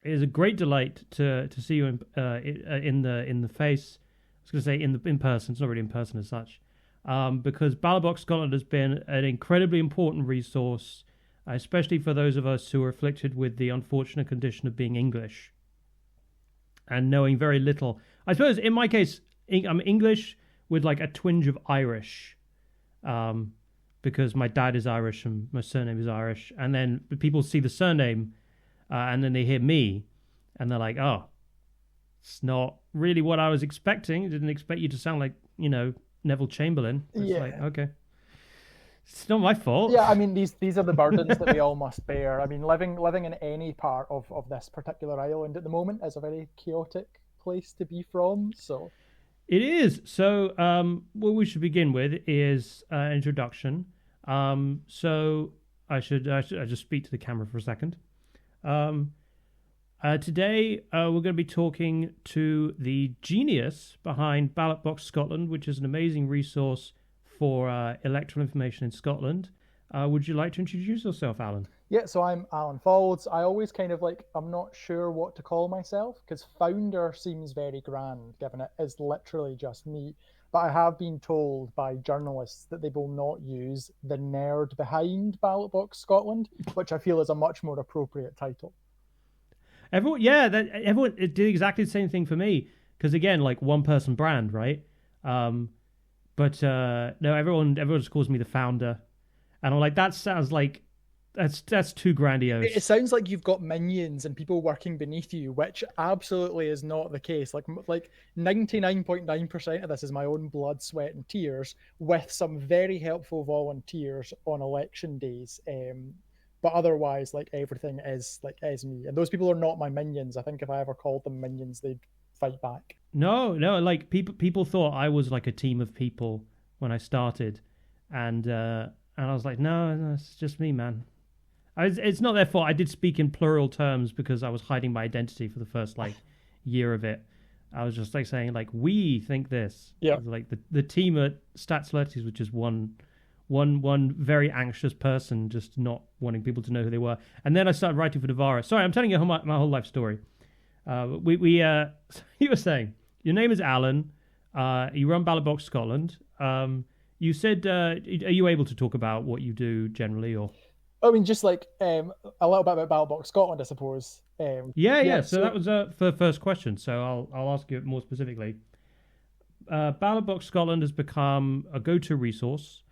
It is a great delight to see you in the face. I was going to say in person. It's not really in person as such, because Ballot Box Scotland has been an incredibly important resource, especially for those of us who are afflicted with the unfortunate condition of being English and knowing very little. I suppose in my case, I'm English with like a twinge of Irish, um, because my dad is Irish and my surname is Irish, and then people see the surname, and then they hear me, and they're like, "Oh, it's not really what I was expecting. I didn't expect you to sound like Neville Chamberlain." It's like, Yeah. okay, it's not my fault. Yeah, I mean these are the burdens that we all must bear. I mean, living in any part of this particular island at the moment is a very chaotic place to be from. So It is. So, what we should begin with is an introduction. So, I just speak to the camera for a second. Um, Today, we're going to be talking to the genius behind Ballot Box Scotland, which is an amazing resource for electoral information in Scotland. Would you like to introduce yourself, Alan? yeah, so I'm Allan Faulds. I always kind of like I'm not sure what to call myself because founder seems very grand, given it is literally just me. But I have been told by journalists that they will not use the nerd behind Ballot Box Scotland, which I feel is a much more appropriate title. Everyone, yeah, everyone it did exactly the same thing for me. Because again, like one person brand, right? Um, but no, everyone just calls me the founder, and I'm like, that sounds like that's too It grandiose. sounds like you've got minions and people working beneath you, which absolutely is not the case. Like 99.9% of this is my own blood, sweat, and tears, with some very helpful volunteers on election days. But otherwise, like everything is me, and those people are not my minions. I think if I ever called them minions, they'd fight back. No, no, like people thought I was like a team of people when I started, and I was like, no, no, it's just me, man. It's not their fault. I did speak in plural terms because I was hiding my identity for the first like year of it. I was just like saying like we think this. Yeah. Like the team at Stats Alertis was just one very anxious person just not wanting people to know who they were. And then I started writing for Devara. Sorry, I'm telling you my whole life story. We you were saying your name is Alan. You run Ballot Box Scotland. You said, are you able to talk about what you do generally, or? I mean, just like a little bit about Ballot Box Scotland, I suppose. Yeah, Yeah. yeah. So that So was for the first question. So I'll ask you more specifically. Ballot Box Scotland has become a go-to resource.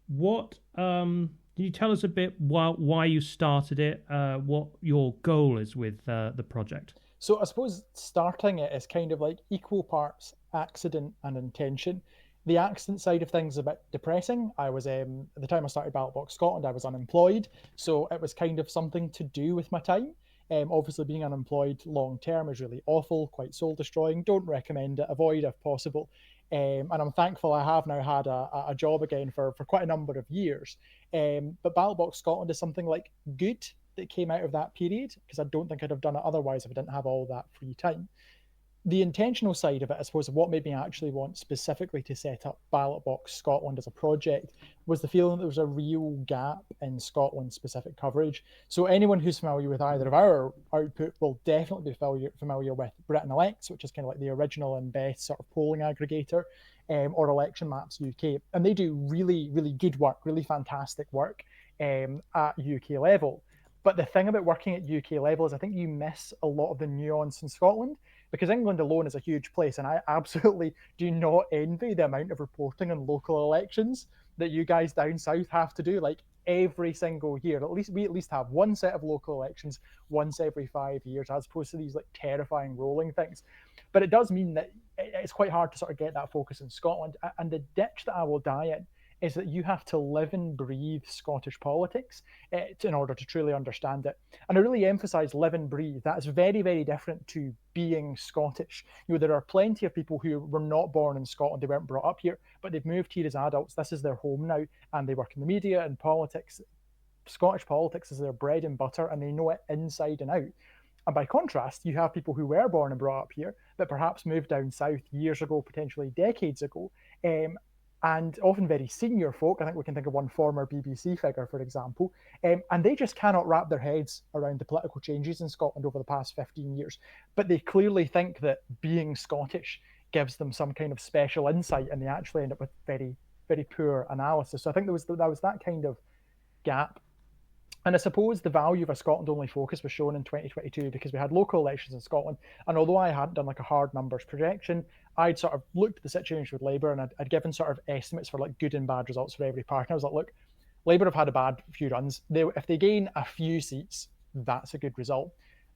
What can you tell us a bit why you started it? What your goal is with the project? So I suppose starting it is kind of like equal parts accident and intention. The accident side of things is a bit depressing. I was at the time I started Ballot Box Scotland, I was unemployed, so it was kind of something to do with my time. Obviously, being unemployed long term is really awful, quite soul destroying. Don't recommend it. Avoid if possible. And I'm thankful I have now had a job again for quite a number of years. But Ballot Box Scotland is something like good that came out of that period because I don't think I'd have done it otherwise if I didn't have all that free time. The intentional side of it, I suppose, what made me actually want specifically to set up Ballot Box Scotland as a project was the feeling that there was a real gap in Scotland specific coverage. So, anyone who's familiar with either of our output will definitely be familiar with Britain Elects, which is kind of like the original and best sort of polling aggregator, or Election Maps UK. And they do really, really good work, really fantastic work at UK level. But the thing about working at UK level is I think you miss a lot of the nuance in Scotland because England alone is a huge place, and I absolutely do not envy the amount of reporting on local elections that you guys down south have to do. Like every single year, at least have one set of local elections once every 5 years, as opposed to these like terrifying rolling things. But it does mean that it's quite hard to sort of get that focus in Scotland. And the ditch that I will die in is that you have to live and breathe Scottish politics in order to truly understand it. And I really emphasize live and breathe. That is very, very different to being Scottish. There are plenty of people who were not born in Scotland, they weren't brought up here, but they've moved here as adults. This is their home now, and they work in the media and politics. Scottish politics is their bread and butter, and they know it inside and out. And by contrast, you have people who were born and brought up here, but perhaps moved down south years ago, potentially decades ago, and often very senior folk. I think we can think of one former BBC figure, for example, and they just cannot wrap their heads around the political changes in Scotland over the past 15 years. But they clearly think that being Scottish gives them some kind of special insight, and they actually end up with very, very poor analysis. So I think there was that kind of gap. And I suppose the value of a Scotland-only focus was shown in 2022 because we had local elections in Scotland. And although I hadn't done like a hard numbers projection, I'd sort of looked at the situation with Labour, and I'd given sort of estimates for like good and bad results for every party. And I was like, look, Labour have had a bad few runs. If they gain a few seats, that's a good result.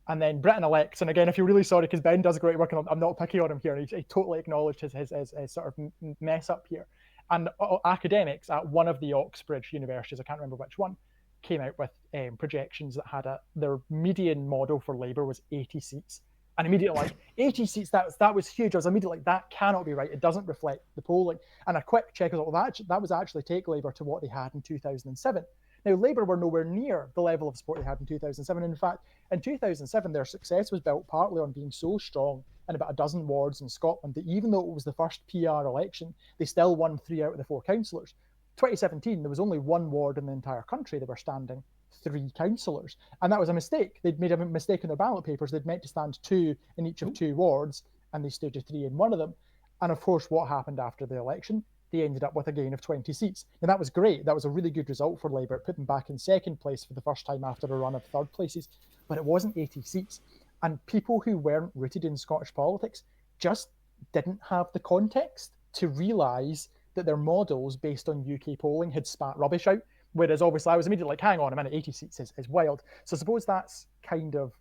And then Britain elects, and again, I feel really sorry because Ben does great work, and I'm not picky on him here. He totally acknowledged his sort of mess up here. And academics at one of the Oxbridge universities, I can't remember which one, came out with projections that had their median model for Labour was 80 seats. And immediately, like, 80 seats, that was huge. I was immediately like, that cannot be right. It doesn't reflect the polling. And a quick check, I was like, well, that was actually take Labour to what they had in 2007. Now, Labour were nowhere near the level of support they had in 2007. In fact, in 2007, their success was built partly on being so strong in about a dozen wards in Scotland that even though it was the first PR election, they still won 3 out of the 4 councillors. 2017, there was only 1 ward in the entire country. They were standing 3 councillors. And that was a mistake. They'd made a mistake in their ballot papers. They'd meant to stand 2 in each of 2 wards, and they stood to 3 in one of them. And of course, what happened after the election? They ended up with a gain of 20 seats. And that was great. That was a really good result for Labour. It put them back in second place for the first time after a run of third places. But it wasn't 80 seats. And people who weren't rooted in Scottish politics just didn't have the context to realise that their models based on UK polling had spat rubbish out. Whereas obviously I was immediately like, hang on a minute, 80 seats is wild. So I suppose that's kind of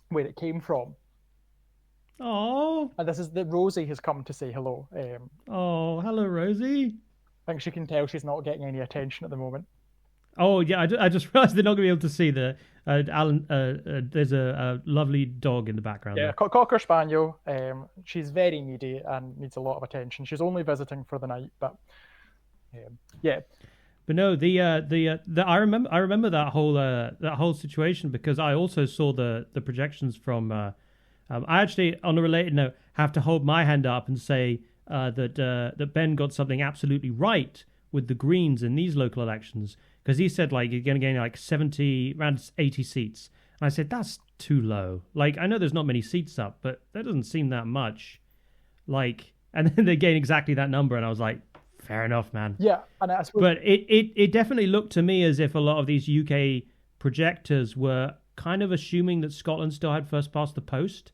where it came from. Oh. And this is that Rosie has come to say hello. Oh, hello, Rosie. I think she can tell she's not getting any attention at the moment. Oh, yeah, I just realised they're not going to be able to see the Alan. There's a lovely dog in the background. Yeah, Cocker Spaniel. She's very needy and needs a lot of attention. She's only visiting for the night, but yeah. But no, I remember that whole situation because I also saw the projections from. I actually, on a related note, have to hold my hand up and say that Ben got something absolutely right with the Greens in these local elections because he said like you're going to gain like 70, around 80 seats. And I said that's too low. Like I know there's not many seats up, but that doesn't seem that much. Like, and then they gain exactly that number, and I was like, fair enough, man. Yeah, and I suppose... But it definitely looked to me as if a lot of these UK projectors were kind of assuming that Scotland still had first past the post.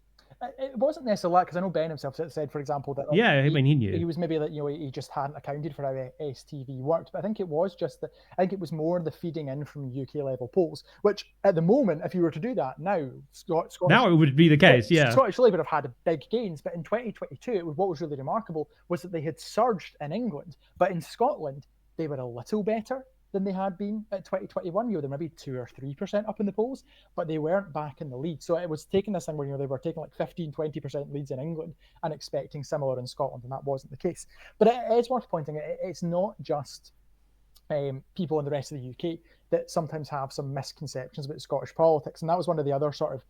It wasn't necessarily that, because I know Ben himself said, for example, that like, I mean, he knew. He was maybe that he just hadn't accounted for how STV worked. But I think it was just that. I think it was more the feeding in from UK level polls, which at the moment, if you were to do that now, Scottish, now it would be the case. Yeah, Scottish Labour have had big gains, but in 2022, what was really remarkable was that they had surged in England, but in Scotland they were a little better than they had been at 2021. They were maybe 2 or 3% up in the polls, but they weren't back in the lead. So it was taking this thing where they were taking like 15-20% leads in England and expecting similar in Scotland, and that wasn't the case. But it is worth pointing out, it's not just people in the rest of the UK that sometimes have some misconceptions about Scottish politics, and that was one of the other sort of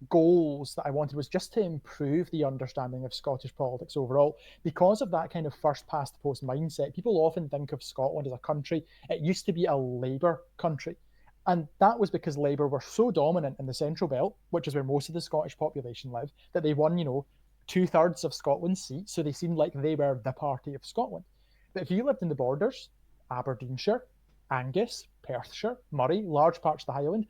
goals that I wanted, was just to improve the understanding of Scottish politics overall. Because of that kind of first past the post mindset, people often think of Scotland as a country. It used to be a Labour country, and that was because Labour were so dominant in the Central Belt, which is where most of the Scottish population live, that they won 2/3 of Scotland's seats, so they seemed like they were the party of Scotland. But if you lived in the borders, Aberdeenshire, Angus, Perthshire, Moray, large parts of the Highland,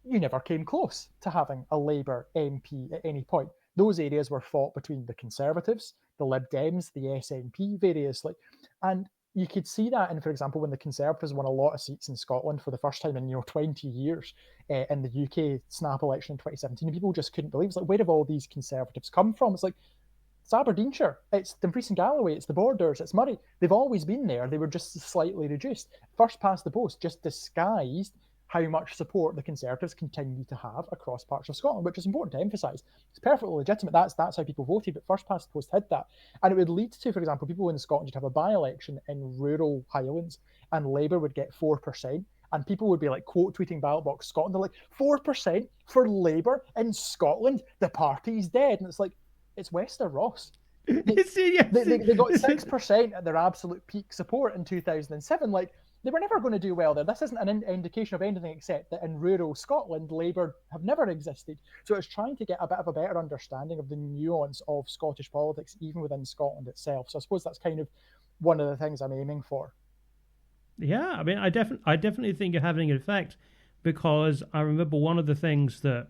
you never came close to having a Labour MP at any point. Those areas were fought between the Conservatives, the Lib Dems, the SNP, variously. And you could see that in, for example, when the Conservatives won a lot of seats in Scotland for the first time in 20 years in the UK snap election in 2017. People just couldn't believe it. It's like, where have all these Conservatives come from? It's like, it's Aberdeenshire, it's Dumfries and Galloway, it's the borders, it's Moray. They've always been there. They were just slightly reduced. First past the post just disguised how much support the Conservatives continue to have across parts of Scotland, which is important to emphasise. It's perfectly legitimate. That's how people voted, but first past the post had that. And it would lead to, for example, people in Scotland would have a by-election in rural Highlands, and Labour would get 4%, and people would be like quote tweeting Ballot Box Scotland. They're like, 4% for Labour in Scotland? The party's dead. And it's like, it's Wester Ross. They, they got 6% at their absolute peak support in 2007. Like, they were never going to do well there. This isn't an indication of anything except that in rural Scotland, Labour have never existed. So it's trying to get a bit of a better understanding of the nuance of Scottish politics, even within Scotland itself. So I suppose that's kind of one of the things I'm aiming for. Yeah, I mean, I definitely think you're having an effect, because I remember one of the things that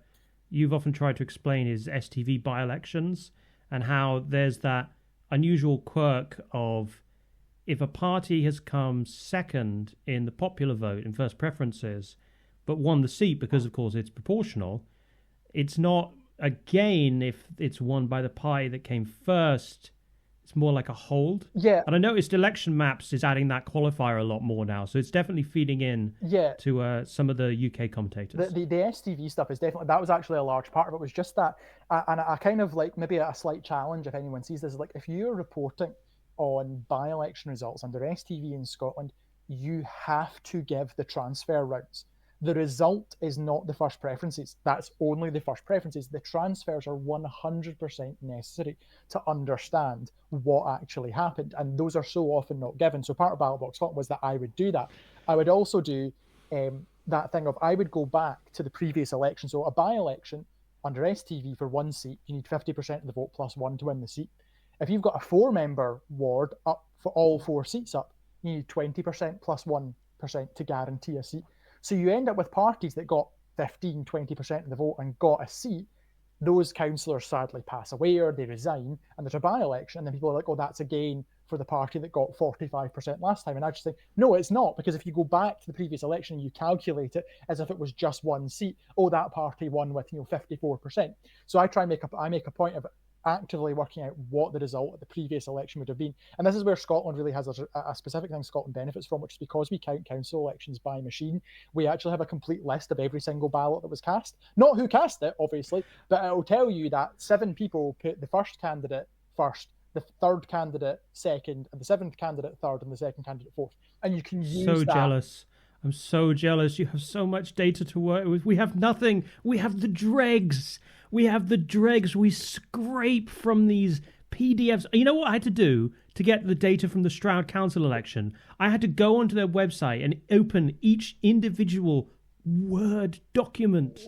you've often tried to explain is STV by-elections, and how there's that unusual quirk of, if a party has come second in the popular vote in first preferences, but won the seat because, of course, it's proportional, it's not a gain if it's won by the party that came first. It's more like a hold. Yeah. And I noticed Election Maps is adding that qualifier a lot more now. So it's definitely feeding in to some of the UK commentators. The STV stuff is definitely, that was actually a large part of it, was just that. And I kind of like, maybe a slight challenge if anyone sees this, is like, if you're reporting on by-election results under STV in Scotland, you have to give the transfer rounds. The result is not the first preferences. That's only the first preferences. The transfers are 100% necessary to understand what actually happened. And those are so often not given. So part of Ballot Box Scotland was that I would do that. I would also do that thing of, I would go back to the previous election. So a by-election under STV for one seat, you need 50% of the vote plus one to win the seat. If you've got a 4-member ward up for all 4 seats up, you need 20% plus 1% to guarantee a seat. So you end up with parties that got 15, 20% of the vote and got a seat. Those councillors sadly pass away or they resign, and there's a by-election, and then people are like, oh, that's a gain for the party that got 45% last time. And I just think, no, it's not, because if you go back to the previous election and you calculate it as if it was just one seat, oh, that party won with 54%. So I make a point of actively working out what the result of the previous election would have been. And this is where Scotland really has a specific thing Scotland benefits from, which is because we count council elections by machine, we actually have a complete list of every single ballot that was cast. Not who cast it, obviously, but it will tell you that 7 people put the first candidate first, the third candidate second, and the 7th candidate third, and the second candidate fourth. And you can use that. Jealous. I'm so jealous. You have so much data to work with. We have nothing. We have the dregs. We scrape from these PDFs. You know what I had to do to get the data from the Stroud Council election? I had to go onto their website and open each individual Word document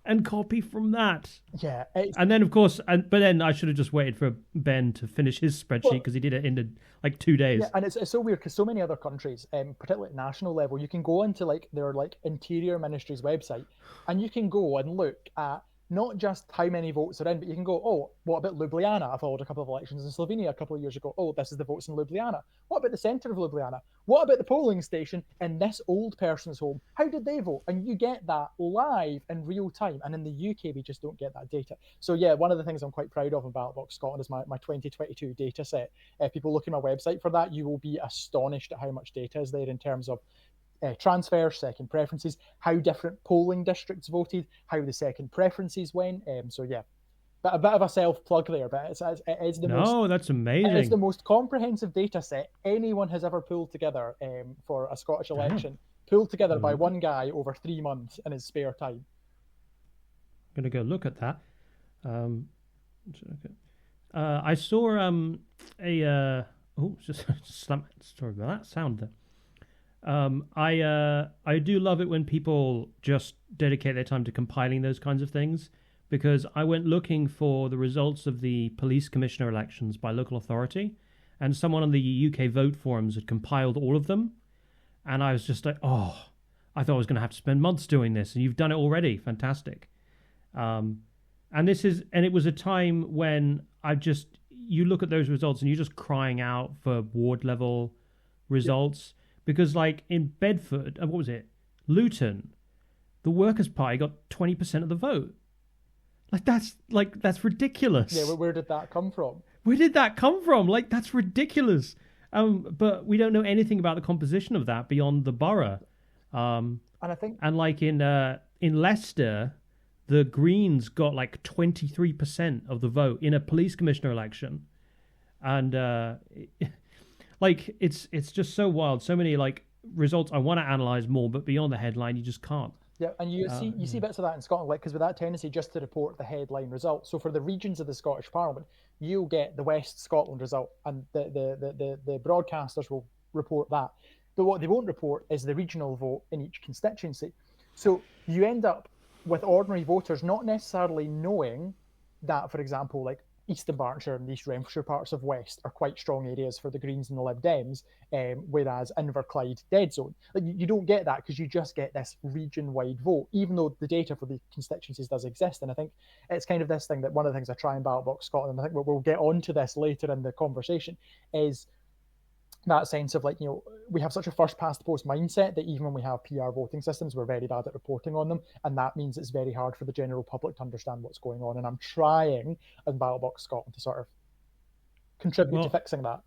and copy from that. Yeah. And then, of course, but then I should have just waited for Ben to finish his spreadsheet, because he did it in 2 days. Yeah, and it's so weird because so many other countries, particularly at national level, you can go into their Interior Ministry's website, and you can go and look at not just how many votes are in, but you can go, oh, what about Ljubljana? I followed a couple of elections in Slovenia a couple of years ago. Oh, this is the votes in Ljubljana. What about the centre of Ljubljana? What about the polling station in this old person's home? How did they vote? And you get that live in real time. And in the UK, we just don't get that data. So yeah, one of the things I'm quite proud of in Ballot Box Scotland is my 2022 data set. If people look at my website for that, you will be astonished at how much data is there in terms of transfers, second preferences, how different polling districts voted, how the second preferences went. So yeah, but a bit of a self-plug there, but it is the most... that's amazing. It's the most comprehensive data set anyone has ever pulled together for a Scottish election, pulled together by one guy over 3 months in his spare time. I'm going to go look at that. I saw sorry about that sound there. I do love it when people just dedicate their time to compiling those kinds of things, because I went looking for the results of the police commissioner elections by local authority, and someone on the UK vote forums had compiled all of them, and I was just like, oh, I thought I was going to have to spend months doing this, and you've done it already. Fantastic. And it was a time when you look at those results and you're just crying out for ward level results. Because, in Bedford, what was it? Luton, the Workers' Party got 20% of the vote. That's ridiculous. Yeah, where did that come from? That's ridiculous. But we don't know anything about the composition of that beyond the borough. And I think... And in Leicester, the Greens got 23% of the vote in a police commissioner election. And... it's just so wild. So many results I want to analyze more, but beyond the headline, you just can't. Yeah, and you see bits of that in Scotland, like because with that tendency just to report the headline result. So for the regions of the Scottish Parliament, you'll get the West Scotland result, and the broadcasters will report that. But what they won't report is the regional vote in each constituency. So you end up with ordinary voters not necessarily knowing that, for example, like East Bartonshire and the East Renfrewshire parts of West are quite strong areas for the Greens and the Lib Dems, whereas Inverclyde dead zone. Like you don't get that because you just get this region-wide vote, even though the data for the constituencies does exist. And I think it's kind of this thing that one of the things I try in Ballot Box Scotland, and I think we'll get onto this later in the conversation, is that sense of like, we have such a first past the post mindset that even when we have PR voting systems, we're very bad at reporting on them. And that means it's very hard for the general public to understand what's going on. And I'm trying in Ballot Box Scotland to sort of contribute to fixing that.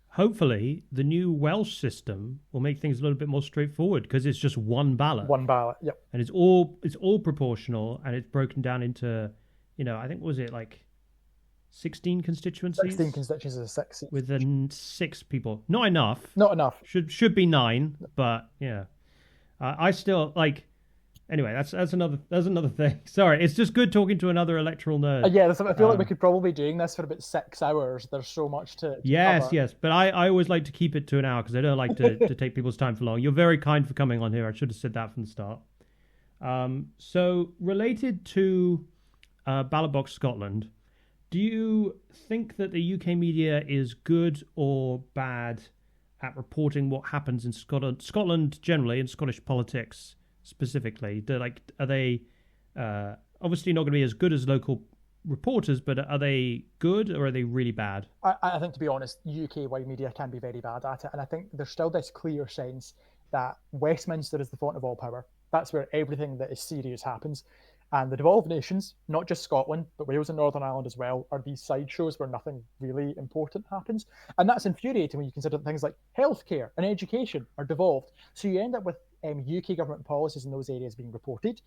Hopefully, the new Welsh system will make things a little bit more straightforward because it's just one ballot. One ballot, yep. And it's all proportional, and it's broken down into, I think, was it like 16 constituencies? 16 constituencies of 6 seats. With 6 people. Not enough. Not enough. Should be 9, but yeah. I still, like... Anyway, that's another thing. Sorry, it's just good talking to another electoral nerd. Yeah, I feel like we could probably be doing this for about 6 hours. There's so much to Yes, cover. yes. But I always like to keep it to an hour because I don't like to take people's time for long. You're very kind for coming on here. I should have said that from the start. So, related to Ballot Box Scotland, do you think that the UK media is good or bad at reporting what happens in Scotland generally, and Scottish politics specifically? Are they obviously not going to be as good as local reporters, but are they good or are they really bad? I think, to be honest, UK-wide media can be very bad at it. And I think there's still this clear sense that Westminster is the font of all power. That's where everything that is serious happens. And the devolved nations, not just Scotland, but Wales and Northern Ireland as well, are these sideshows where nothing really important happens. And that's infuriating when you consider things like healthcare and education are devolved. So you end up with UK government policies in those areas being reported,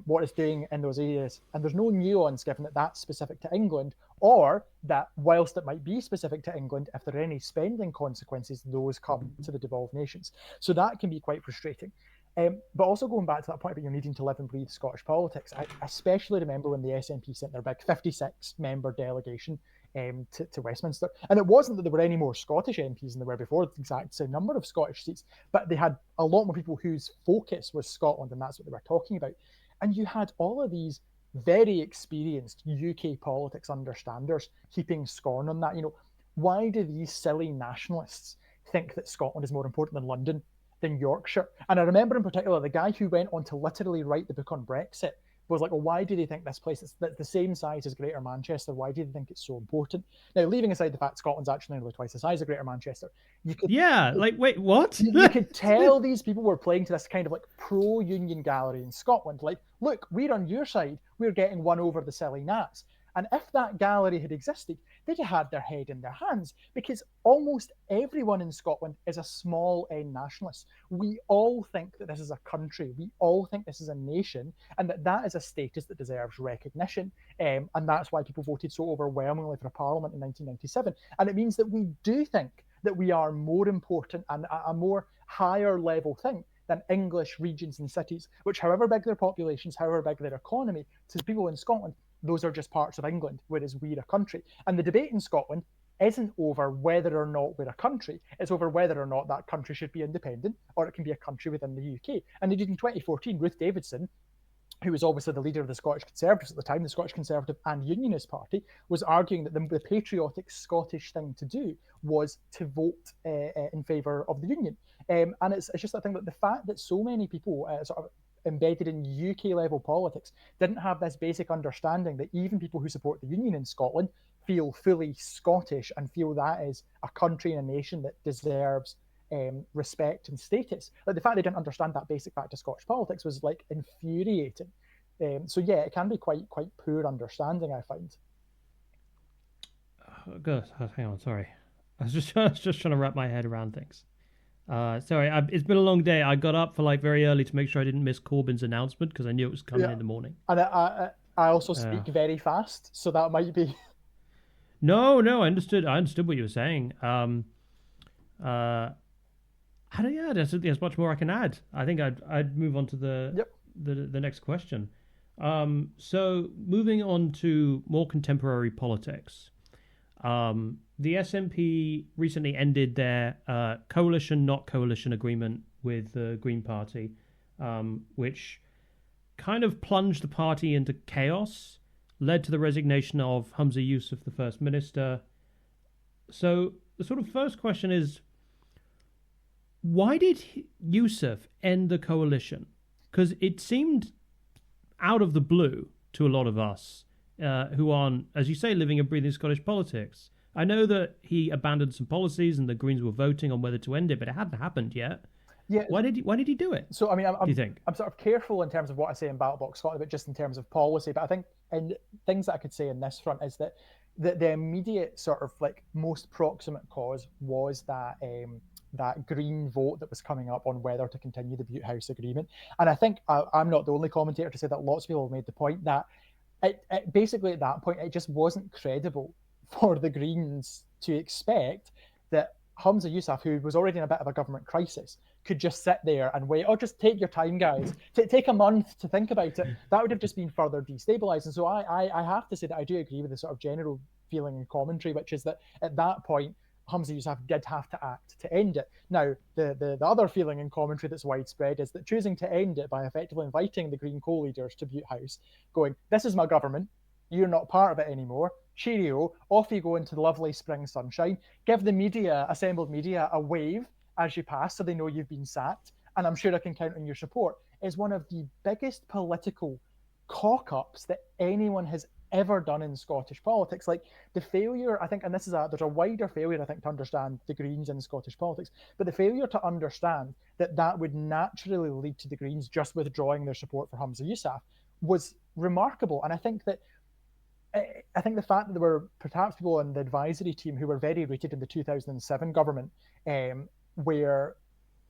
what it's doing in those areas. And there's no nuance given that that's specific to England, or that whilst it might be specific to England, if there are any spending consequences, those come to the devolved nations. So that can be quite frustrating. But also going back to that point about you needing to live and breathe Scottish politics, I especially remember when the SNP sent their big 56-member delegation to Westminster. And it wasn't that there were any more Scottish MPs than there were before, the exact same number of Scottish seats, but they had a lot more people whose focus was Scotland, and that's what they were talking about. And you had all of these very experienced UK politics understanders heaping scorn on that. Why do these silly nationalists think that Scotland is more important than London, than Yorkshire? And I remember in particular the guy who went on to literally write the book on Brexit was like, well, why do they think this place is the same size as Greater Manchester? Why do they think it's so important? Now, leaving aside the fact Scotland's actually nearly twice the size of Greater Manchester, wait, what? you could tell these people were playing to this kind of like pro-union gallery in Scotland. Like, look, we're on your side. We're getting one over the silly Nats. And if that gallery had existed, they'd have had their head in their hands, because almost everyone in Scotland is a small N nationalist. We all think that this is a country. We all think this is a nation, and that is a status that deserves recognition. And that's why people voted so overwhelmingly for a parliament in 1997. And it means that we do think that we are more important and a more higher level thing than English regions and cities, which, however big their populations, however big their economy, to people in Scotland, those are just parts of England, whereas we're a country. And the debate in Scotland isn't over whether or not we're a country. It's over whether or not that country should be independent, or it can be a country within the UK. And indeed in 2014, Ruth Davidson, who was obviously the leader of the Scottish Conservatives at the time, the Scottish Conservative and Unionist Party, was arguing that the patriotic Scottish thing to do was to vote in favour of the Union. And it's just that thing that the fact that so many people sort of embedded in UK level politics didn't have this basic understanding that even people who support the Union in Scotland feel fully Scottish and feel that is a country and a nation that deserves respect and status. Like, the fact they didn't understand that basic fact of Scottish politics was like infuriating. So yeah, it can be quite poor understanding, I find. Oh, God, hang on, sorry. I was just trying to wrap my head around things. Sorry, it's been a long day. I got up for very early to make sure I didn't miss Corbyn's announcement because I knew it was coming in the morning. And I also speak very fast, so that might be. No, I understood. I understood what you were saying. There's much more I can add. I think I'd move on to the the next question. So moving on to more contemporary politics. The SNP recently ended their coalition, not coalition agreement with the Green Party, which kind of plunged the party into chaos, led to the resignation of Humza Yousaf, the First Minister. So the sort of first question is, why did Yousaf end the coalition? Because it seemed out of the blue to a lot of us who aren't, as you say, living and breathing Scottish politics. I know that he abandoned some policies and the Greens were voting on whether to end it, but it hadn't happened yet. Yeah. Why did he do it? So I mean, do you think? I'm sort of careful in terms of what I say in Ballot Box Scotland, but just in terms of policy. But I think, and things that I could say in this front is that the immediate sort of like most proximate cause was that that Green vote that was coming up on whether to continue the Butte House agreement. And I think I'm not the only commentator to say that. Lots of people have made the point that it basically at that point it just wasn't credible for the Greens to expect that Humza Yousaf, who was already in a bit of a government crisis, could just sit there and wait. Oh, just take your time, guys. Take a month to think about it. That would have just been further destabilising. So I have to say that I do agree with the sort of general feeling and commentary, which is that at that point, Humza Yousaf did have to act to end it. Now, the other feeling and commentary that's widespread is that choosing to end it by effectively inviting the Green co-leaders to Butte House, going, this is my government, you're not part of it anymore, cheerio, off you go into the lovely spring sunshine, give the media, assembled media, a wave as you pass so they know you've been sacked, and I'm sure I can count on your support, is one of the biggest political cock-ups that anyone has ever done in Scottish politics. Like the failure, I think, and there's a wider failure, I think, to understand the Greens in Scottish politics, but the failure to understand that would naturally lead to the Greens just withdrawing their support for Humza Yousaf was remarkable. And I think the fact that there were perhaps people in the advisory team who were very rooted in the 2007 government, where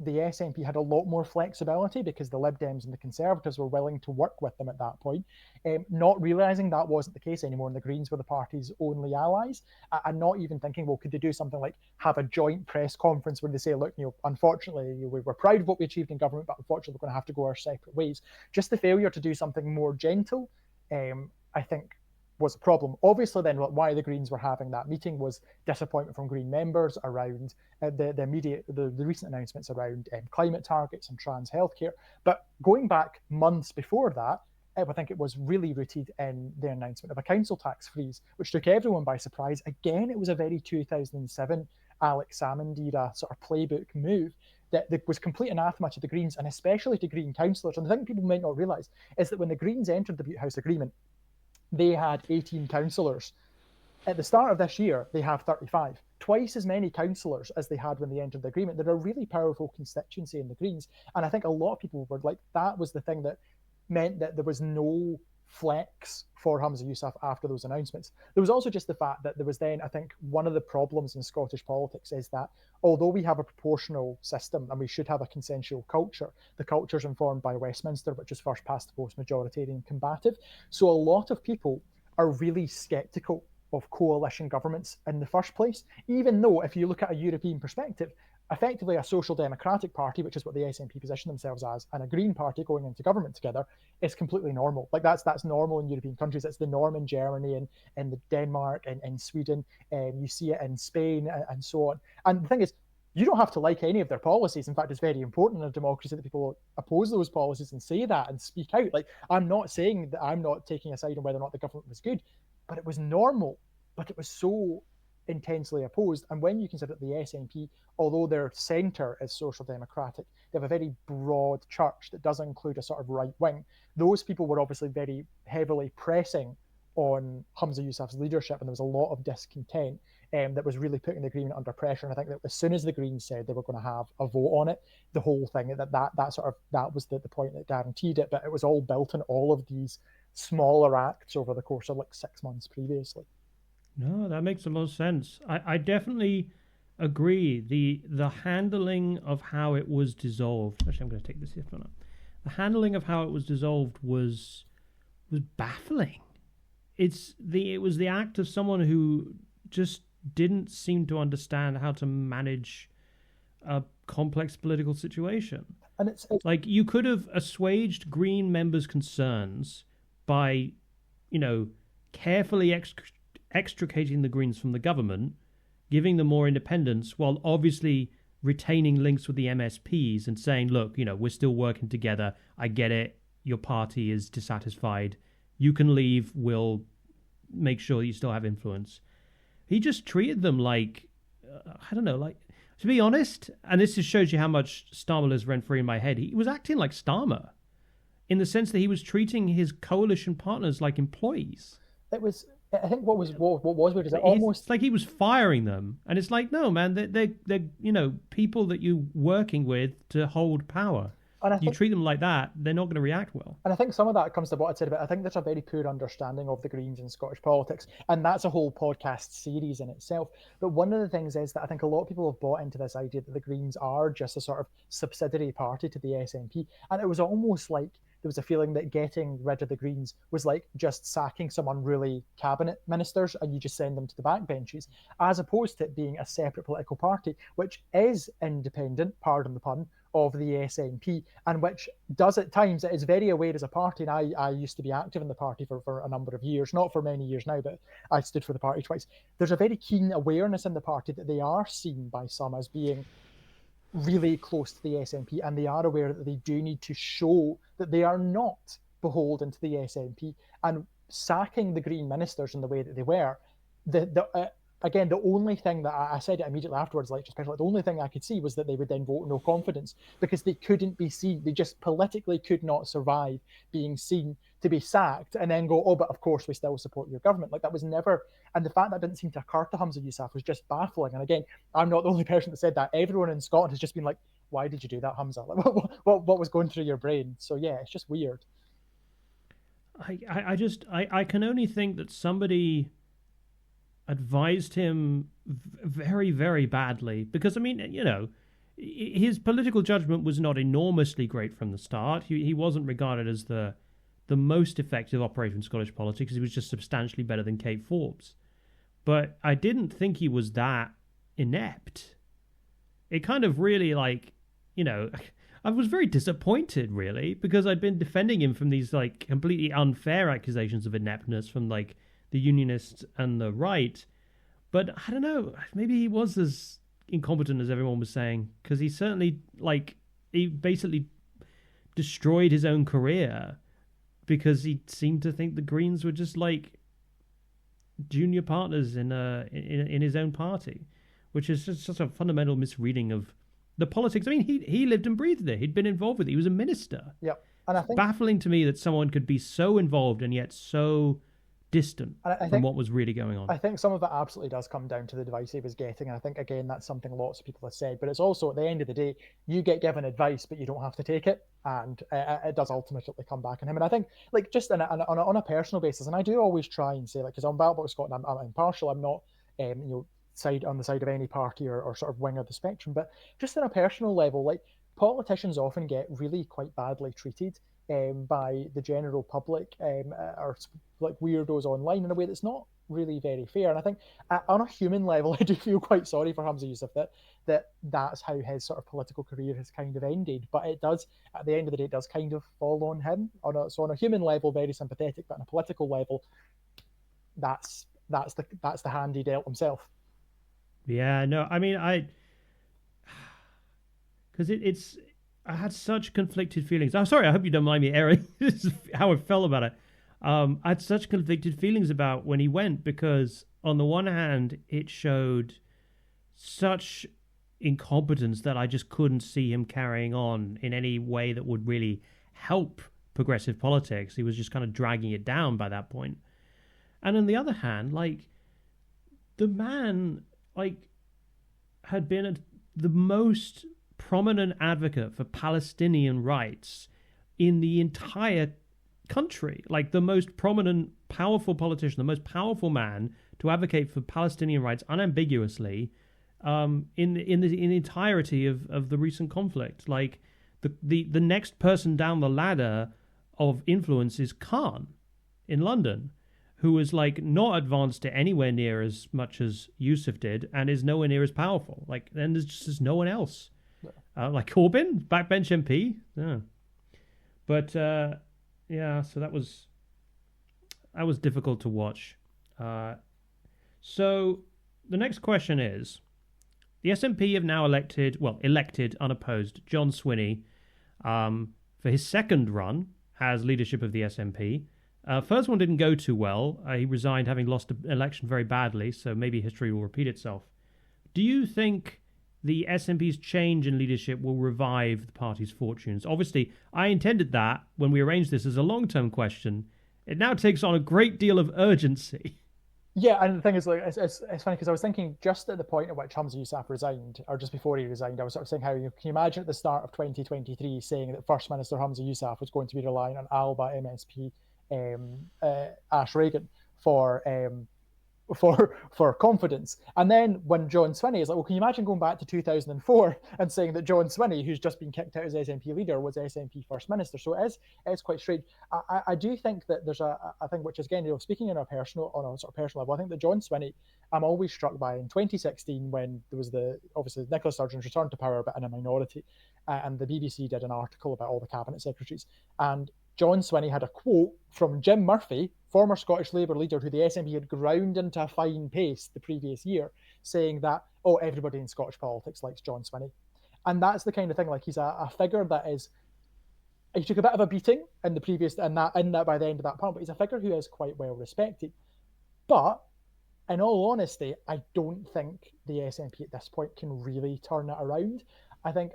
the SNP had a lot more flexibility because the Lib Dems and the Conservatives were willing to work with them at that point, not realising that wasn't the case anymore and the Greens were the party's only allies, and not even thinking, well, could they do something like have a joint press conference where they say, look, unfortunately, we were proud of what we achieved in government, but unfortunately we're going to have to go our separate ways. Just the failure to do something more gentle, I think, was a problem. Obviously, then why the Greens were having that meeting was disappointment from Green members around the recent announcements around climate targets and trans healthcare. But going back months before that, I think it was really rooted in the announcement of a council tax freeze, which took everyone by surprise. Again, it was a very 2007 Alex Salmond era sort of playbook move that was complete anathema to the Greens and especially to Green councillors. And the thing people might not realise is that when the Greens entered the Butte House agreement, they had 18 councillors. At the start of this year, they have 35, twice as many councillors as they had when they entered the agreement. They're a really powerful constituency in the Greens. And I think a lot of people were like, that was the thing that meant that there was no flex for Humza Yousaf after those announcements. There was also just the fact that there was then, I think, one of the problems in Scottish politics is that although we have a proportional system and we should have a consensual culture, the culture is informed by Westminster, which is first past the post, majoritarian combative. So a lot of people are really sceptical of coalition governments in the first place, even though if you look at a European perspective, effectively a social democratic party, which is what the SNP position themselves as, and a Green party going into government together is completely normal. Like that's normal in European countries. It's the norm in Germany and in Denmark and in Sweden. You see it in Spain and so on. And the thing is, you don't have to like any of their policies. In fact, it's very important in a democracy that people oppose those policies and say that and speak out. Like, I'm not saying that I'm not taking a side on whether or not the government was good, but it was normal. But it was so intensely opposed. And when you consider the SNP, although their centre is social democratic, they have a very broad church that does include a sort of right wing. Those people were obviously very heavily pressing on Humza Yousaf's leadership, and there was a lot of discontent that was really putting the agreement under pressure. And I think that as soon as the Greens said they were going to have a vote on it, the whole thing that was the point that guaranteed it. But it was all built on all of these smaller acts over the course of like 6 months previously. No, that makes the most sense. I definitely agree. The handling of how it was dissolved. Actually, I'm going to take this one up. The handling of how it was dissolved was baffling. It was the act of someone who just didn't seem to understand how to manage a complex political situation. And it's Like, you could have assuaged Green members' concerns by, carefully extricating the Greens from the government, giving them more independence, while obviously retaining links with the MSPs and saying, look, we're still working together. I get it. Your party is dissatisfied. You can leave. We'll make sure that you still have influence. He just treated them like, I don't know, like, to be honest, and this just shows you how much Starmer lives rent-free in my head, he was acting like Starmer in the sense that he was treating his coalition partners like employees. it was. I think what was weird is it It's almost like he was firing them, and it's like, no, man, they're people that you're working with to hold power. and I You think treat them like that, they're not going to react well. And I think some of that comes to what I said about. I think there's a very poor understanding of the Greens in Scottish politics, and that's a whole podcast series in itself. But one of the things is that I think a lot of people have bought into this idea that the Greens are just a sort of subsidiary party to the SNP, and it was almost like there was a feeling that getting rid of the Greens was like just sacking some unruly cabinet ministers and you just send them to the backbenches, as opposed to it being a separate political party, which is independent, pardon the pun, of the SNP, and which does at times, it is very aware as a party, and I used to be active in the party for a number of years, not for many years now, but I stood for the party twice. There's a very keen awareness in the party that they are seen by some as being really close to the SNP, and they are aware that they do need to show that they are not beholden to the SNP, and sacking the Green ministers in the way that they were, again, the only thing that I said it immediately afterwards, like, especially the only thing I could see was that they would then vote no confidence, because they couldn't be seen. They just politically could not survive being seen to be sacked and then go, oh, but of course we still support your government. Like, that was never, and the fact that didn't seem to occur to Humza Yousaf was just baffling. And again, I'm not the only person that said that. Everyone in Scotland has just been like, why did you do that, Humza? Like, what was going through your brain? So yeah, it's just weird. I can only think that somebody advised him very, very badly, because I mean, his political judgment was not enormously great from the start. He wasn't regarded as the most effective operator in Scottish politics. He was just substantially better than Kate Forbes. But I didn't think he was that inept. It kind of really, like, I was very disappointed, really, because I'd been defending him from these, like, completely unfair accusations of ineptness from, like, the Unionists and the right. But I don't know, maybe he was as incompetent as everyone was saying, because he certainly, like, he basically destroyed his own career because he seemed to think the Greens were just like junior partners in his own party, which is just such a fundamental misreading of the politics. I mean, he lived and breathed it. He'd been involved with it. He was a minister. Yep. And I think, baffling to me that someone could be so involved and yet so distant from what was really going on. I think some of it absolutely does come down to the advice he was getting, and I think, again, that's something lots of people have said, but it's also, at the end of the day, you get given advice but you don't have to take it, and it does ultimately come back on him. And I think, like, just on a personal basis, and I do always try and say, like, because on Ballot Box Scotland, I'm impartial, I'm not on the side of any party or sort of wing of the spectrum, but just on a personal level, like, politicians often get really quite badly treated by the general public, or like weirdos online, in a way that's not really very fair. And I think on a human level, I do feel quite sorry for Humza Yousaf that's how his sort of political career has kind of ended. But it does, at the end of the day, it does kind of fall on him. So on a human level, very sympathetic, but on a political level, that's the hand he dealt himself. Yeah, no, I mean, because I had such conflicted feelings. I'm sorry, I hope you don't mind me airing this is how I felt about it. I had such conflicted feelings about when he went, because on the one hand, it showed such incompetence that I just couldn't see him carrying on in any way that would really help progressive politics. He was just kind of dragging it down by that point. And on the other hand, like, the man, like, had been the most prominent advocate for Palestinian rights in the entire country, like the most prominent, powerful politician, the most powerful man to advocate for Palestinian rights unambiguously in the entirety of the recent conflict. Like, the next person down the ladder of influence is Khan in London, who is, like, not advanced to anywhere near as much as Yousaf did and is nowhere near as powerful. Like, and there's just no one else. like Corbyn, backbench MP. Yeah. But yeah, so that was difficult to watch. Uh, so the next question is: the SNP have now elected unopposed John Swinney for his second run as leadership of the SNP. First one didn't go too well. He resigned having lost the election very badly, so maybe history will repeat itself. Do you think the SNP's change in leadership will revive the party's fortunes? Obviously, I intended that when we arranged this as a long-term question. It now takes on a great deal of urgency. Yeah, and the thing is, like, it's funny because I was thinking just at the point at which Hamza Yousaf resigned, or just before he resigned, I was sort of saying how can you imagine at the start of 2023 saying that First Minister Hamza Yousaf was going to be relying on Alba MSP Ash Reagan for for confidence. And then when John Swinney is like, well, can you imagine going back to 2004 and saying that John Swinney, who's just been kicked out as SNP leader, was SNP First Minister? So it's quite strange. I do think that there's a thing which is, again, speaking on a sort of personal level, I think that John Swinney, I'm always struck by in 2016 when there was obviously Nicola Sturgeon's return to power, but in a minority, and the BBC did an article about all the cabinet secretaries, and John Swinney had a quote from Jim Murphy, former Scottish Labour leader who the SNP had ground into a fine paste the previous year, saying that, oh, everybody in Scottish politics likes John Swinney. And that's the kind of thing, like, he's a figure that is, he took a bit of a beating in the previous, and that by the end of that part, but he's a figure who is quite well respected. But in all honesty, I don't think the SNP at this point can really turn it around. I think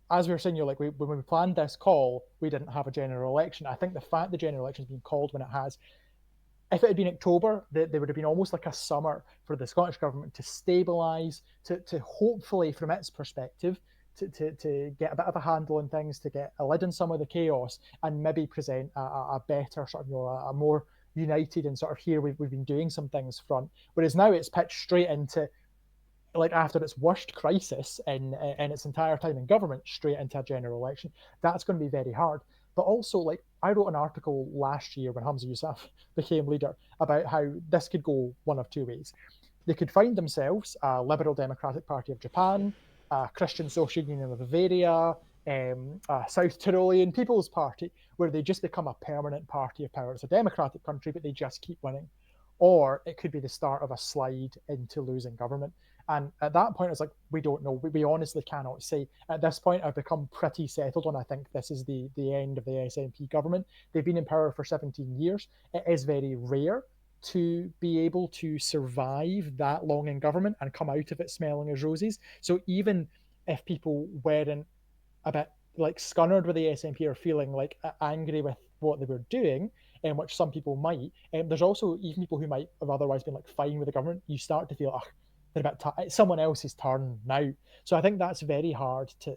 as we were saying, when we planned this call, we didn't have a general election. I think the fact the general election has been called when it has, if it had been October, there would have been almost like a summer for the Scottish Government to stabilise, to hopefully, from its perspective, to get a bit of a handle on things, to get a lid on some of the chaos, and maybe present a better sort of, a more united and sort of here we've been doing some things front. Whereas now it's pitched straight into, like, after its worst crisis in its entire time in government, straight into a general election. That's going to be very hard. But also, like, I wrote an article last year when Hamza Yousaf became leader about how this could go one of two ways. They could find themselves a Liberal Democratic Party of Japan, a Christian Social Union of Bavaria, a South Tyrolean People's Party, where they just become a permanent party of power. It's a democratic country, but they just keep winning. Or it could be the start of a slide into losing government. And at that point, it's like, we don't know. We honestly cannot say. At this point, I've become pretty settled on, I think this is the end of the SNP government. They've been in power for 17 years. It is very rare to be able to survive that long in government and come out of it smelling as roses. So even if people weren't a bit like scunnered with the SNP or feeling like angry with what they were doing, which some people might, there's also even people who might have otherwise been like fine with the government. You start to feel, it's someone else's turn now. So I think that's very hard to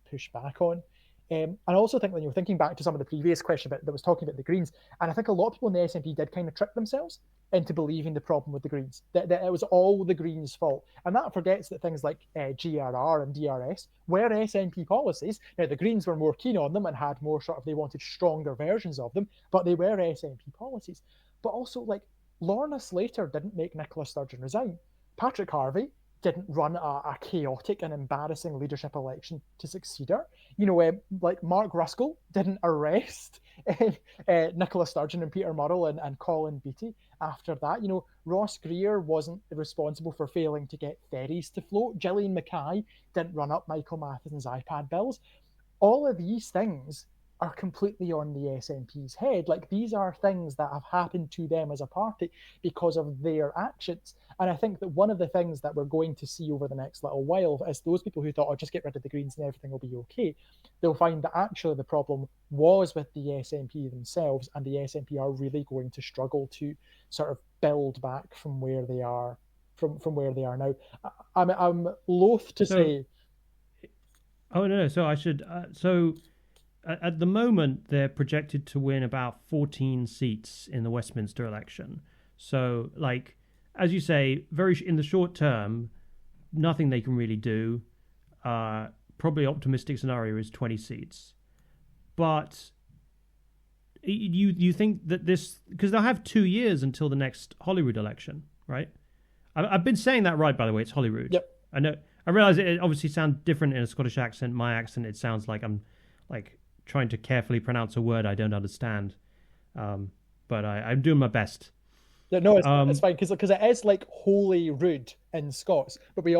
push back on. I also think when you're thinking back to some of the previous question that was talking about the Greens, and I think a lot of people in the SNP did kind of trick themselves into believing the problem with the Greens, that it was all the Greens' fault. And that forgets that things like GRR and DRS were SNP policies. Now, the Greens were more keen on them and had more they wanted stronger versions of them, but they were SNP policies. But also, like, Lorna Slater didn't make Nicola Sturgeon resign. Patrick Harvey didn't run a chaotic and embarrassing leadership election to succeed her. Like Mark Ruskell didn't arrest Nicola Sturgeon and Peter Murrell and Colin Beattie after that. Ross Greer wasn't responsible for failing to get ferries to float. Gillian Mackay didn't run up Michael Matheson's iPad bills. All of these things are completely on the SNP's head. Like, these are things that have happened to them as a party because of their actions. And I think that one of the things that we're going to see over the next little while is those people who thought, just get rid of the Greens and everything will be okay, they'll find that actually the problem was with the SNP themselves, and the SNP are really going to struggle to sort of build back from where they are from where they are now. I'm loath to say. Oh no! So I should. At the moment, they're projected to win about 14 seats in the Westminster election. So, like, as you say, in the short term, nothing they can really do. Probably optimistic scenario is 20 seats. But you think that this, because they'll have 2 years until the next Holyrood election, right? I've been saying that right, by the way. It's Holyrood. Yep. I know. I realise it obviously sounds different in a Scottish accent. My accent, it sounds like I'm like trying to carefully pronounce a word I don't understand. But I'm doing my best. No, it's fine because it is like holy rude in Scots, but we Yeah.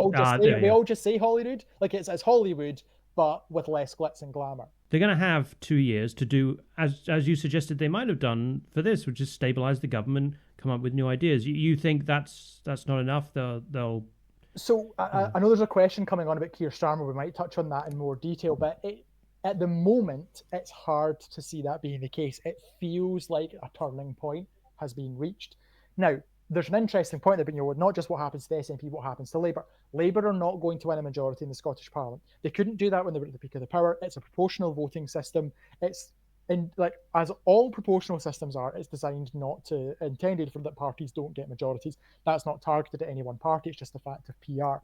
all just say Holyrood, like it's Hollywood, but with less glitz and glamour. They're going to have 2 years to do, as you suggested they might have done for this, which is stabilize the government, come up with new ideas. You think that's not enough? They'll. So I know there's a question coming on about Keir Starmer. We might touch on that in more detail, but at the moment, it's hard to see that being the case. It feels like a turning point has been reached. Now, there's an interesting point there, but not just what happens to the SNP, what happens to Labour. Labour are not going to win a majority in the Scottish Parliament. They couldn't do that when they were at the peak of the power. It's a proportional voting system. It's as all proportional systems are, it's designed intended for that parties don't get majorities. That's not targeted at any one party. It's just a fact of PR.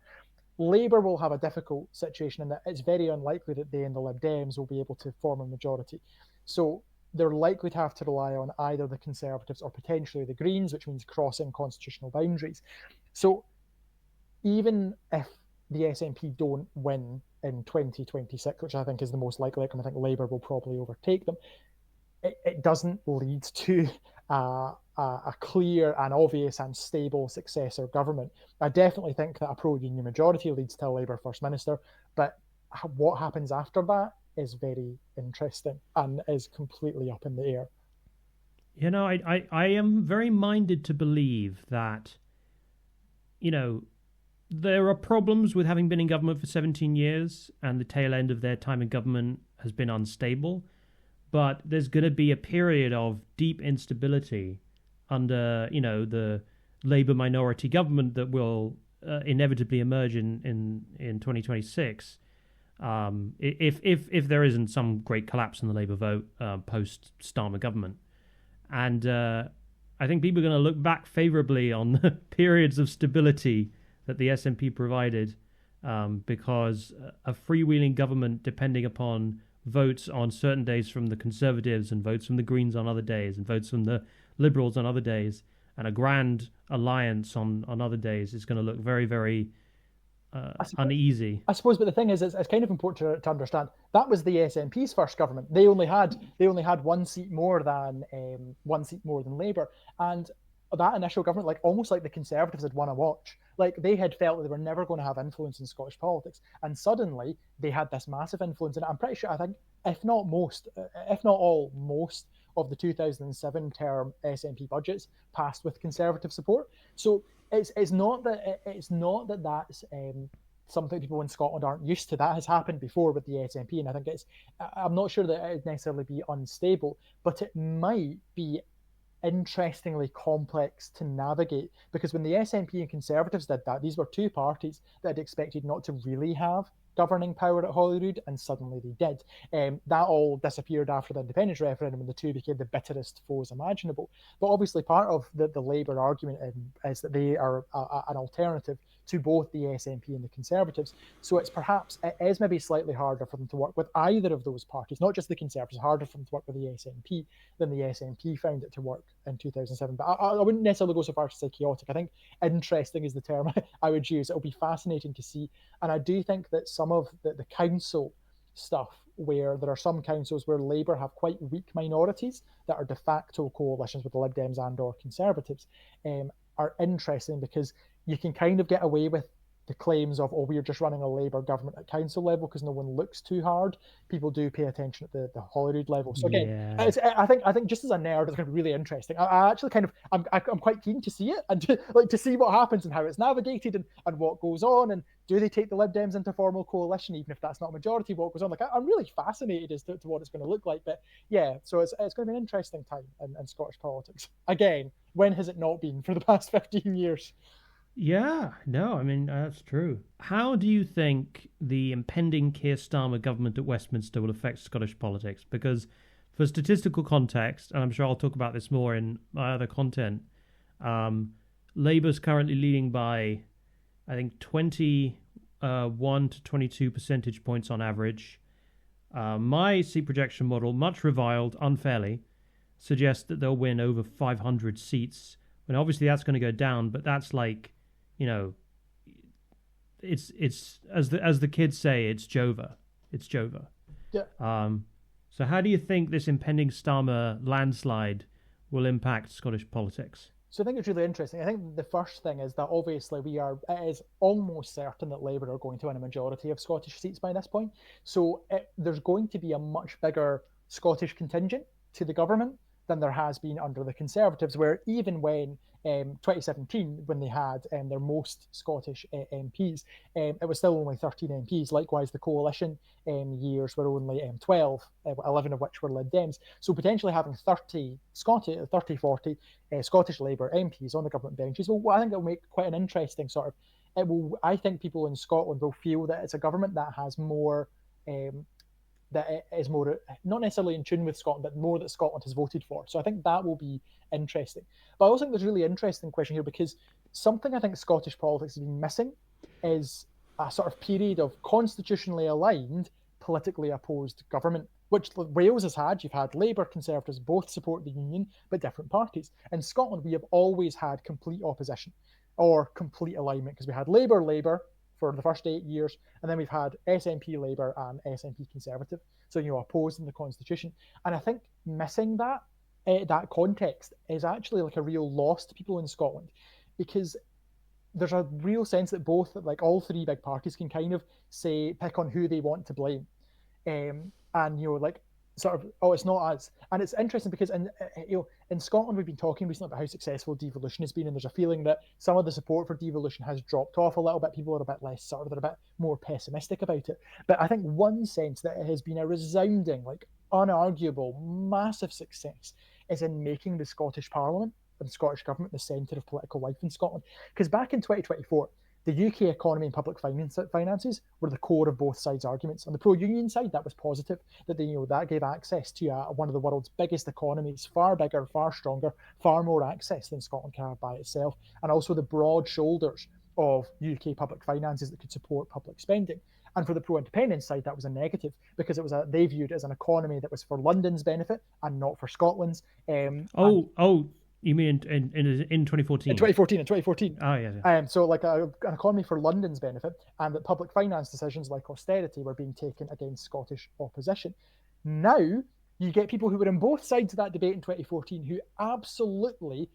Labour will have a difficult situation in that it's very unlikely that they and the Lib Dems will be able to form a majority. So they're likely to have to rely on either the Conservatives or potentially the Greens, which means crossing constitutional boundaries. So even if the SNP don't win in 2026, which I think is the most likely outcome, I think Labour will probably overtake them, it doesn't lead to a clear and obvious and stable successor government. I definitely think that a pro-union majority leads to a Labour First Minister, but what happens after that is very interesting and is completely up in the air. I am very minded to believe that, there are problems with having been in government for 17 years and the tail end of their time in government has been unstable. But there's going to be a period of deep instability under, the Labour minority government that will inevitably emerge in 2026. If there isn't some great collapse in the Labour vote post Starmer government. And I think people are going to look back favourably on the periods of stability that the SNP provided because a freewheeling government depending upon votes on certain days from the Conservatives and votes from the Greens on other days and votes from the Liberals on other days and a grand alliance on other days is going to look very, very uneasy. I suppose, but the thing is, it's kind of important to understand that was the SNP's first government. They only had one seat more than Labour, and that initial government, like almost like the Conservatives had won a watch. Like they had felt that they were never going to have influence in Scottish politics, and suddenly they had this massive influence. And I'm pretty sure, I think, if not all, most of the 2007 term SNP budgets passed with Conservative support. So it's not that that's something people in Scotland aren't used to. That has happened before with the SNP, and I think I'm not sure that it would necessarily be unstable, but it might be interestingly complex to navigate, because when the SNP and Conservatives did that, these were two parties that had expected not to really have governing power at Holyrood, and suddenly they did. That all disappeared after the independence referendum, and the two became the bitterest foes imaginable. But obviously part of the Labour argument is that they are an alternative to both the SNP and the Conservatives. So it is maybe slightly harder for them to work with either of those parties, not just the Conservatives, harder for them to work with the SNP than the SNP found it to work in 2007. But I wouldn't necessarily go so far as to say chaotic. I think interesting is the term I would use. It'll be fascinating to see. And I do think that some of the council stuff, where there are some councils where Labour have quite weak minorities that are de facto coalitions with the Lib Dems and or Conservatives, are interesting because you can kind of get away with the claims of, we're just running a Labour government at council level because no one looks too hard. People do pay attention at the Holyrood level. So again, I think just as a nerd, it's going to be really interesting. I actually I'm quite keen to see it and to see what happens and how it's navigated and what goes on, and do they take the Lib Dems into formal coalition even if that's not a majority? What goes on? Like I'm really fascinated as to what it's going to look like. But yeah, so it's going to be an interesting time in Scottish politics. Again, when has it not been for the past 15 years? Yeah, no, I mean, that's true. How do you think the impending Keir Starmer government at Westminster will affect Scottish politics? Because for statistical context, and I'm sure I'll talk about this more in my other content, Labour's currently leading by, I think, 21 to 22 percentage points on average. My seat projection model, much reviled unfairly, suggests that they'll win over 500 seats. And obviously that's going to go down, but that's like, it's as the kids say, it's Jova. It's Jova. Yeah. So how do you think this impending Starmer landslide will impact Scottish politics? So I think it's really interesting. I think the first thing is that obviously it is almost certain that Labour are going to win a majority of Scottish seats by this point. So there's going to be a much bigger Scottish contingent to the government than there has been under the Conservatives, where even when 2017, when they had their most Scottish MPs, it was still only 13 MPs. Likewise, the coalition years were only 12, 11 of which were Lib Dems. So potentially having 30, 40 Scottish Labour MPs on the government benches, well, I think it will make quite an interesting sort of. It will. I think people in Scotland will feel that it's a government that has more. That is more not necessarily in tune with Scotland, but more that Scotland has voted for. So I think that will be interesting. But I also think there's a really interesting question here, because something I think Scottish politics has been missing is a sort of period of constitutionally aligned, politically opposed government, which Wales has had. You've had Labour, Conservatives, both support the Union, but different parties. In Scotland, we have always had complete opposition or complete alignment, because we had Labour, for the first 8 years, and then we've had SNP Labour and SNP Conservative, so opposed in the constitution. And I think missing that context is actually like a real loss to people in Scotland, because there's a real sense that like all three big parties can kind of pick on who they want to blame, and like sort of, oh, it's not us. And it's interesting because in Scotland we've been talking recently about how successful devolution has been, and there's a feeling that some of the support for devolution has dropped off a little bit. People are a bit less they're a bit more pessimistic about it. But I think one sense that it has been a resounding, like unarguable, massive success is in making the Scottish Parliament and the Scottish Government the centre of political life in Scotland. Because back in 2024, the UK economy and public finances were the core of both sides' arguments. On the pro-union side, that was positive, that that gave access to one of the world's biggest economies, far bigger, far stronger, far more access than Scotland can have by itself, and also the broad shoulders of UK public finances that could support public spending. And for the pro-independence side, that was a negative, because it was they viewed it as an economy that was for London's benefit and not for Scotland's. You mean in 2014? In 2014. Oh, yeah. So like an economy for London's benefit, and that public finance decisions like austerity were being taken against Scottish opposition. Now, you get people who were on both sides of that debate in 2014 who absolutely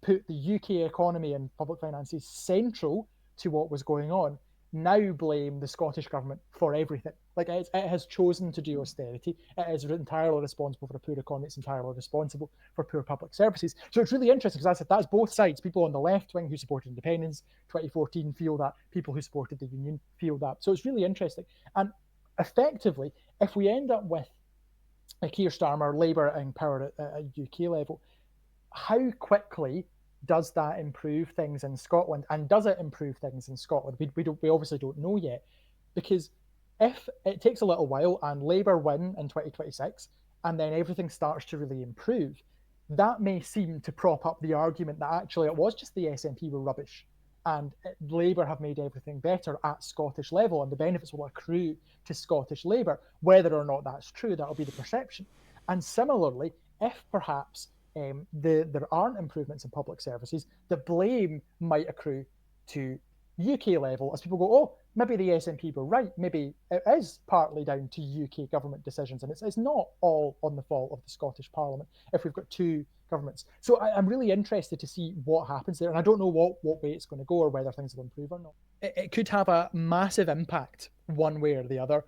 put the UK economy and public finances central to what was going on, now blame the Scottish government for everything. Like it has chosen to do austerity. It is entirely responsible for a poor economy. It's entirely responsible for poor public services. So it's really interesting, because that's both sides. People on the left wing who supported independence 2014 feel that. People who supported the Union feel that. So it's really interesting. And effectively, if we end up with a Keir Starmer, Labour in power at a UK level, how quickly does that improve things in Scotland? And does it improve things in Scotland? We obviously don't know yet, because if it takes a little while and Labour win in 2026 and then everything starts to really improve, that may seem to prop up the argument that actually it was just the SNP were rubbish and Labour have made everything better at Scottish level, and the benefits will accrue to Scottish Labour. Whether or not that's true, that'll be the perception. And similarly, if perhaps there aren't improvements in public services, the blame might accrue to UK level, as people go, oh, maybe the SNP were right. Maybe it is partly down to UK government decisions, and it's not all on the fault of the Scottish Parliament if we've got two governments. So I'm really interested to see what happens there, and I don't know what way it's going to go or whether things will improve or not. It could have a massive impact one way or the other,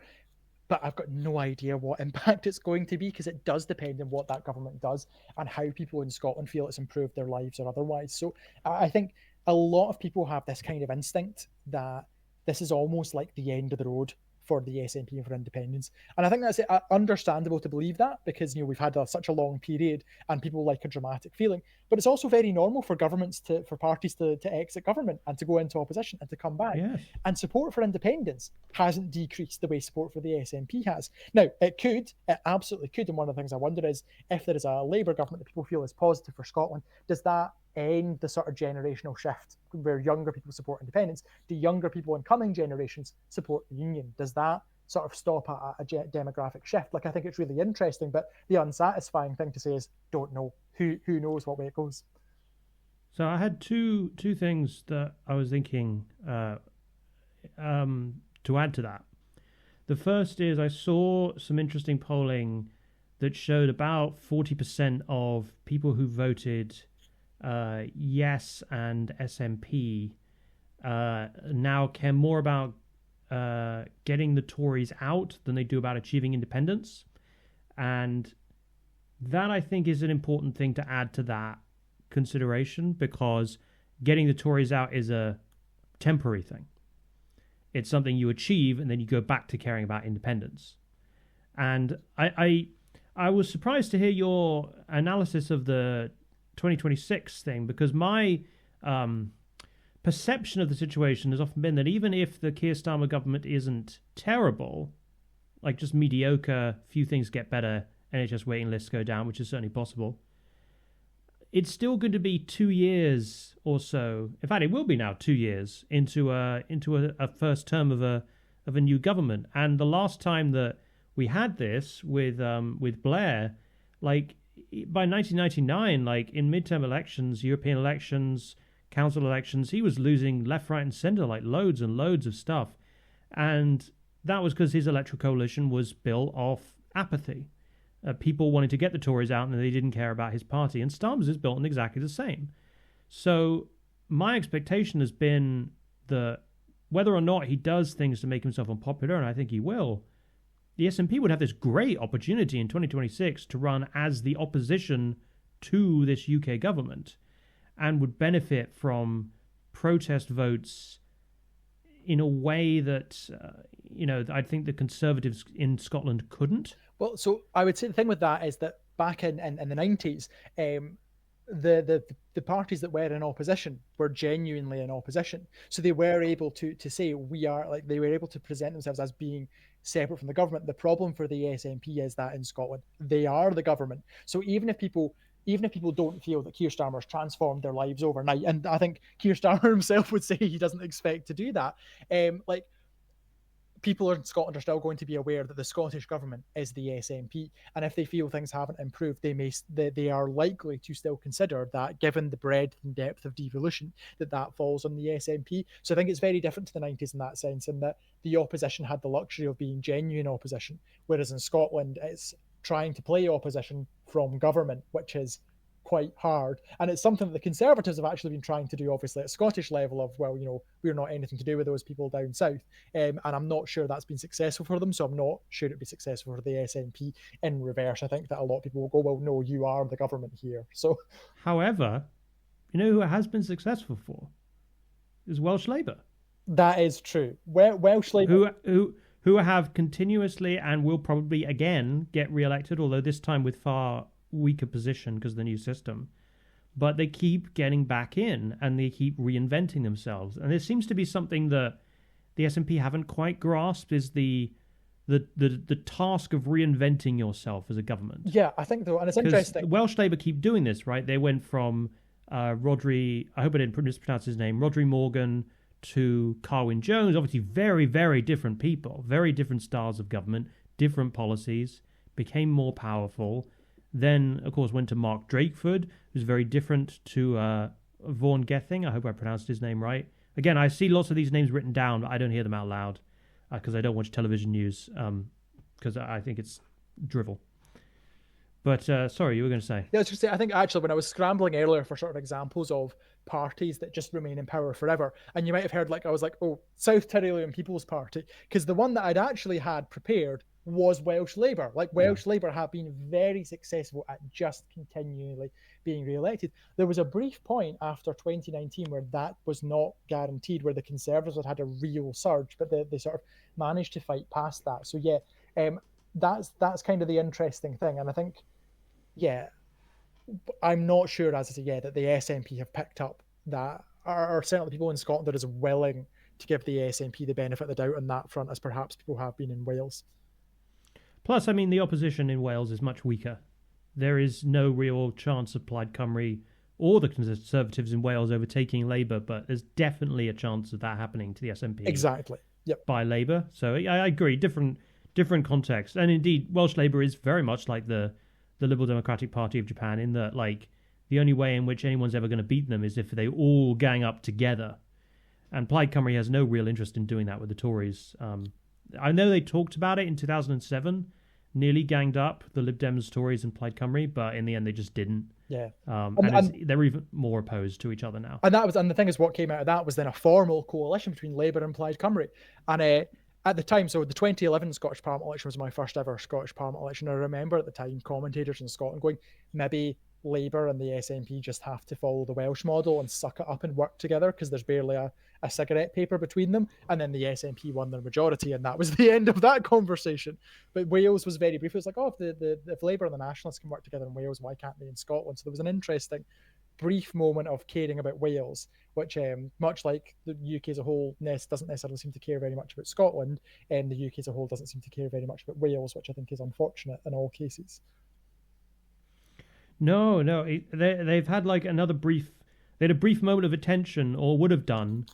but I've got no idea what impact it's going to be, because it does depend on what that government does and how people in Scotland feel it's improved their lives or otherwise. So I think a lot of people have this kind of instinct that this is almost like the end of the road for the SNP and for independence. And I think that's understandable to believe that, because we've had such a long period and people like a dramatic feeling. But it's also very normal for parties to exit government and to go into opposition and to come back. Yes. And support for independence hasn't decreased the way support for the SNP has. Now, it absolutely could. And one of the things I wonder is, if there is a Labour government that people feel is positive for Scotland, does that end the sort of generational shift where younger people support independence? Do younger people in coming generations support the Union? Does that sort of stop a demographic shift? Like, I think it's really interesting, but the unsatisfying thing to say is don't know. Who knows what way it goes? So I had two things that I was thinking to add to that. The first is I saw some interesting polling that showed about 40% of people who voted yes and SNP now care more about getting the Tories out than they do about achieving independence. And that, I think, is an important thing to add to that consideration, because getting the Tories out is a temporary thing. It's something you achieve and then you go back to caring about independence. And I was surprised to hear your analysis of the 2026 thing, because my perception of the situation has often been that even if the Keir Starmer government isn't terrible, like just mediocre, few things get better, NHS waiting lists go down, which is certainly possible, it's still going to be 2 years or so. In fact, it will be now 2 years into a first term of a new government. And the last time that we had this with Blair, like by 1999, like in midterm elections, European elections, council elections, he was losing left, right, and centre, like loads and loads of stuff. And that was because his electoral coalition was built off apathy. People wanted to get the Tories out and they didn't care about his party. And Starmer's is built on exactly the same. So my expectation has been that whether or not he does things to make himself unpopular, and I think he will, the SNP would have this great opportunity in 2026 to run as the opposition to this UK government and would benefit from protest votes in a way that, I think the Conservatives in Scotland couldn't. Well, so I would say the thing with that is that back in the 90s, the parties that were in opposition were genuinely in opposition. So they were able to say they were able to present themselves as being separate from the government. The problem for the SNP is that in Scotland, they are the government. So even if people don't feel that Keir Starmer's transformed their lives overnight, and I think Keir Starmer himself would say he doesn't expect to do that, people in Scotland are still going to be aware that the Scottish government is the SNP, and if they feel things haven't improved, they are likely to still consider that, given the breadth and depth of devolution, that falls on the SNP. So I think it's very different to the 90s in that sense, in that the opposition had the luxury of being genuine opposition, whereas in Scotland it's trying to play opposition from government, which is quite hard. And it's something that the Conservatives have actually been trying to do, obviously, at Scottish level of, we're not anything to do with those people down south. And I'm not sure that's been successful for them. So I'm not sure it'd be successful for the SNP in reverse. I think that a lot of people will go, well, no, you are the government here. So, however, who it has been successful for is Welsh Labour. That is true. Welsh Labour... Who have continuously and will probably again get re-elected, although this time with far weaker position because of the new system. But they keep getting back in and they keep reinventing themselves. And there seems to be something that the SNP haven't quite grasped, is the task of reinventing yourself as a government. Yeah, I think though, and it's interesting. Welsh Labour keep doing this, right? They went from Rodri, I hope I didn't mispronounce his name, Rodri Morgan, to Carwyn Jones. Obviously very, very different people, very different styles of government, different policies, became more powerful. Then, of course, went to Mark Drakeford, who's very different to Vaughan Gething. I hope I pronounced his name right. Again, I see lots of these names written down, but I don't hear them out loud because I don't watch television news because I think it's drivel. But sorry, you were going to say. Yeah, I was going to say, I think actually when I was scrambling earlier for sort of examples of parties that just remain in power forever, and you might have heard, I was like, oh, South Tyrolean People's Party, because the one that I'd actually had prepared was Welsh Labour. Welsh Labour have been very successful at just continually being re-elected. There was a brief point after 2019 where that was not guaranteed, where the Conservatives had a real surge, but they sort of managed to fight past that. So that's kind of the interesting thing. And I think, I'm not sure, as I say, that the SNP have picked up that, or certainly people in Scotland are as willing to give the SNP the benefit of the doubt on that front as perhaps people have been in Wales. Plus, the opposition in Wales is much weaker. There is no real chance of Plaid Cymru or the Conservatives in Wales overtaking Labour, but there's definitely a chance of that happening to the SNP. Exactly. Yep. By Labour. So I agree, different context. And indeed, Welsh Labour is very much like the Liberal Democratic Party of Japan, in that the only way in which anyone's ever going to beat them is if they all gang up together. And Plaid Cymru has no real interest in doing that with the Tories. I know they talked about it in 2007, nearly ganged up the Lib Dems, Tories, and Plaid Cymru, but in the end they just didn't. Yeah. They're even more opposed to each other now. And the thing is, what came out of that was then a formal coalition between Labour and Plaid Cymru. And at the time, so the 2011 Scottish Parliament election was my first ever Scottish Parliament election. I remember at the time commentators in Scotland going, maybe Labour and the SNP just have to follow the Welsh model and suck it up and work together because there's barely a cigarette paper between them. And then the SNP won their majority, and that was the end of that conversation. But Wales was very brief. It was like, oh, if Labour and the Nationalists can work together in Wales, why can't they in Scotland? So there was an interesting brief moment of caring about Wales, which much like the UK as a whole doesn't necessarily seem to care very much about Scotland, and the UK as a whole doesn't seem to care very much about Wales, which I think is unfortunate in all cases. No, they've had like another brief. They had a brief moment of attention, or would have done,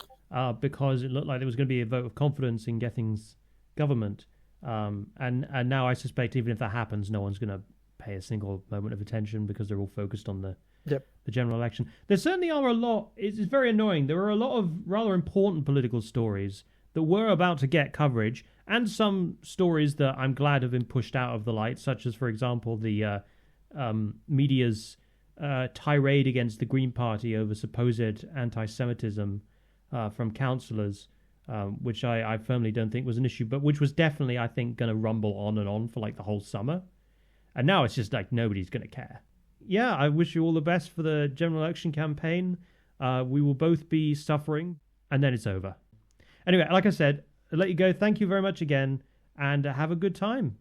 because it looked like there was going to be a vote of confidence in Gething's government, and now I suspect even if that happens, no one's going to pay a single moment of attention because they're all focused on the general election. There certainly are a lot. It's very annoying. There are a lot of rather important political stories that were about to get coverage, and some stories that I'm glad have been pushed out of the light, such as, for example, the media's tirade against the Green Party over supposed anti-Semitism from councillors, which I firmly don't think was an issue, but which was definitely, I think, going to rumble on and on for like the whole summer. And now it's just like nobody's going to care. Yeah, I wish you all the best for the general election campaign. We will both be suffering, and then it's over. Anyway, like I said, I'll let you go. Thank you very much again, and have a good time.